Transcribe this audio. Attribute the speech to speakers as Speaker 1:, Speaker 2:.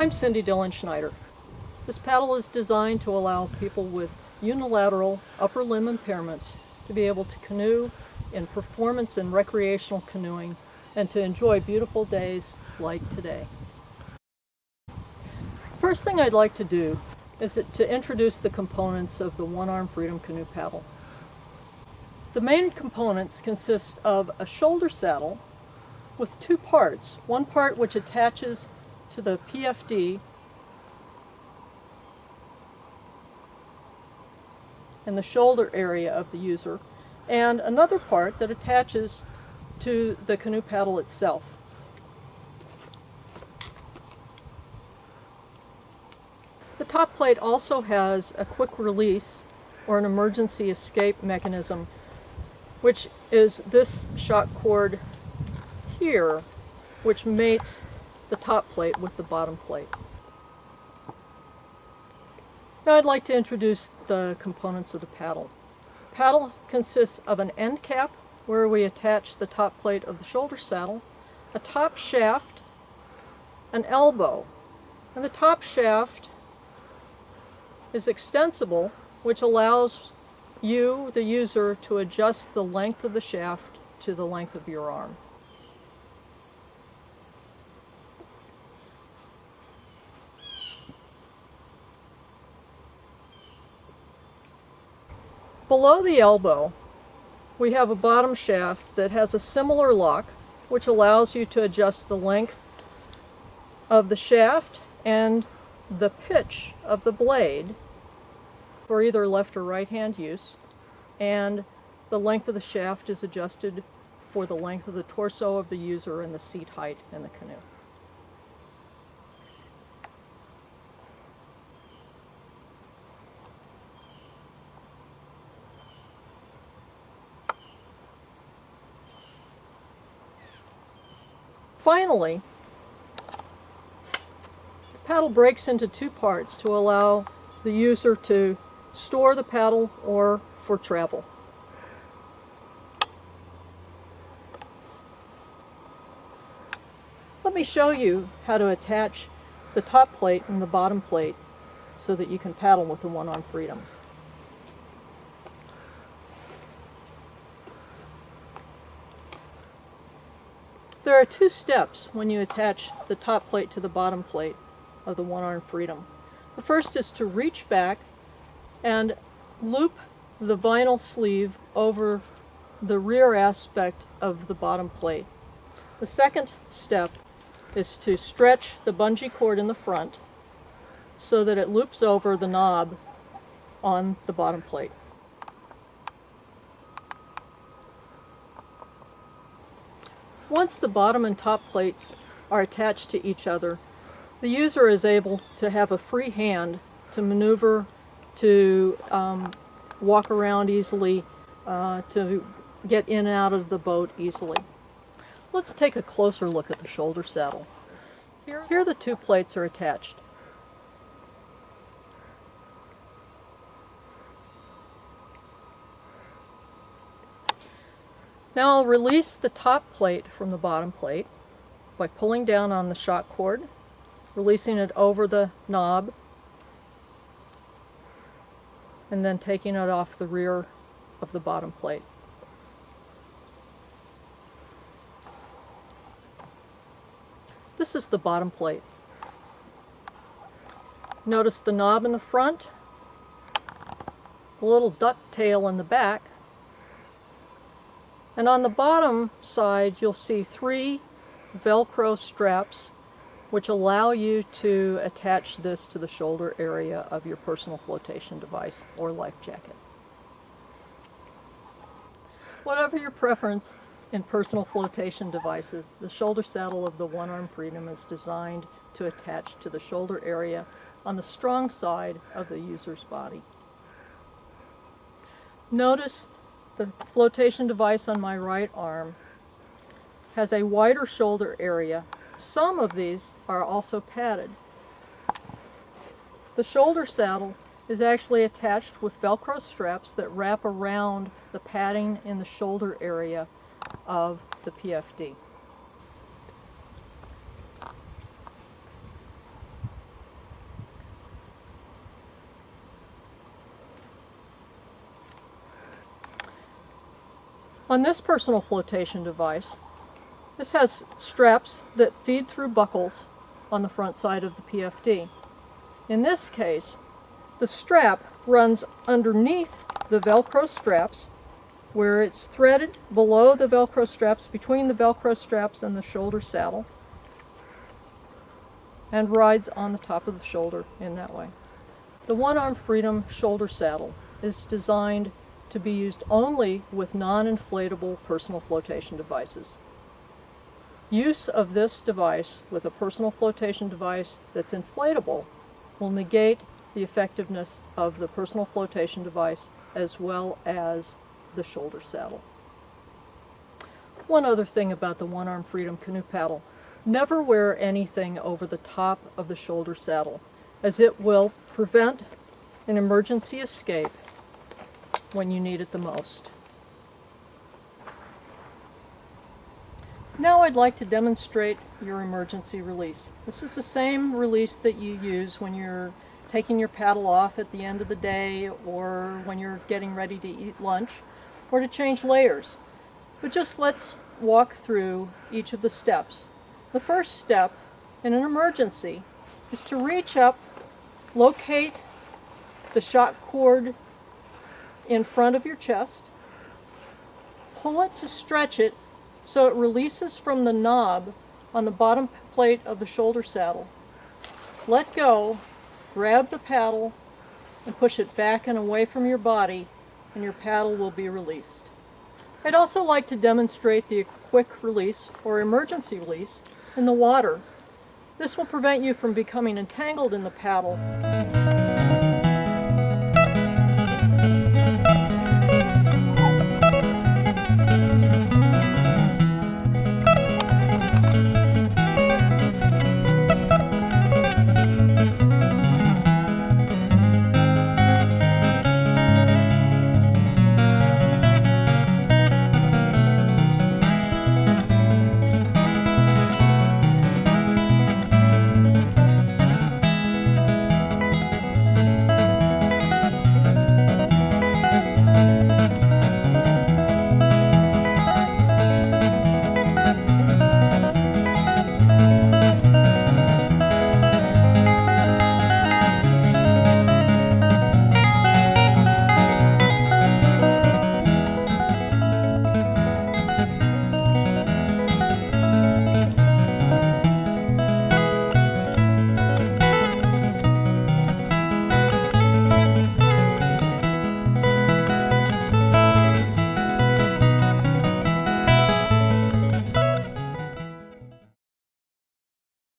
Speaker 1: I'm Cindy Dillon Schneider. This paddle is designed to allow people with unilateral upper limb impairments to be able to canoe in performance and recreational canoeing and to enjoy beautiful days like today. First thing I'd like to do is to introduce the components of the one-arm Freedom Canoe paddle. The main components consist of a shoulder saddle with two parts. One part which attaches to the PFD in the shoulder area of the user, and another part that attaches to the canoe paddle itself. The top plate also has a quick release or an emergency escape mechanism, which is this shock cord here, which mates the top plate with the bottom plate. Now I'd like to introduce the components of the paddle. The paddle consists of an end cap where we attach the top plate of the shoulder saddle, a top shaft, an elbow, and the top shaft is extensible, which allows you, the user, to adjust the length of the shaft to the length of your arm. Below the elbow, we have a bottom shaft that has a similar lock, which allows you to adjust the length of the shaft and the pitch of the blade for either left or right hand use, and the length of the shaft is adjusted for the length of the torso of the user and the seat height in the canoe. Finally, the paddle breaks into two parts to allow the user to store the paddle or for travel. Let me show you how to attach the top plate and the bottom plate so that you can paddle with the one-arm Freedom. There are two steps when you attach the top plate to the bottom plate of the one-arm Freedom. The first is to reach back and loop the vinyl sleeve over the rear aspect of the bottom plate. The second step is to stretch the bungee cord in the front so that it loops over the knob on the bottom plate. Once the bottom and top plates are attached to each other, the user is able to have a free hand to maneuver, to walk around easily, to get in and out of the boat easily. Let's take a closer look at the shoulder saddle. Here the two plates are attached. Now I'll release the top plate from the bottom plate by pulling down on the shock cord, releasing it over the knob, and then taking it off the rear of the bottom plate. This is the bottom plate. Notice the knob in the front, a little ducktail in the back, and on the bottom side you'll see three Velcro straps which allow you to attach this to the shoulder area of your personal flotation device or life jacket. Whatever your preference in personal flotation devices, the shoulder saddle of the one-arm Freedom is designed to attach to the shoulder area on the strong side of the user's body. Notice the flotation device on my right arm has a wider shoulder area. Some of these are also padded. The shoulder saddle is actually attached with Velcro straps that wrap around the padding in the shoulder area of the PFD. On this personal flotation device, this has straps that feed through buckles on the front side of the PFD. In this case, the strap runs underneath the Velcro straps, where it's threaded below the Velcro straps, between the Velcro straps and the shoulder saddle, and rides on the top of the shoulder in that way. The One Arm Freedom shoulder saddle is designed to be used only with non-inflatable personal flotation devices. Use of this device with a personal flotation device that's inflatable will negate the effectiveness of the personal flotation device as well as the shoulder saddle. One other thing about the One Arm Freedom canoe paddle: never wear anything over the top of the shoulder saddle, as it will prevent an emergency escape when you need it the most. Now I'd like to demonstrate your emergency release. This is the same release that you use when you're taking your paddle off at the end of the day, or when you're getting ready to eat lunch, or to change layers. But just let's walk through each of the steps. The first step in an emergency is to reach up, locate the shock cord in front of your chest, pull it to stretch it so it releases from the knob on the bottom plate of the shoulder saddle. Let go, grab the paddle, and push it back and away from your body, and your paddle will be released. I'd also like to demonstrate the quick release or emergency release in the water. This will prevent you from becoming entangled in the paddle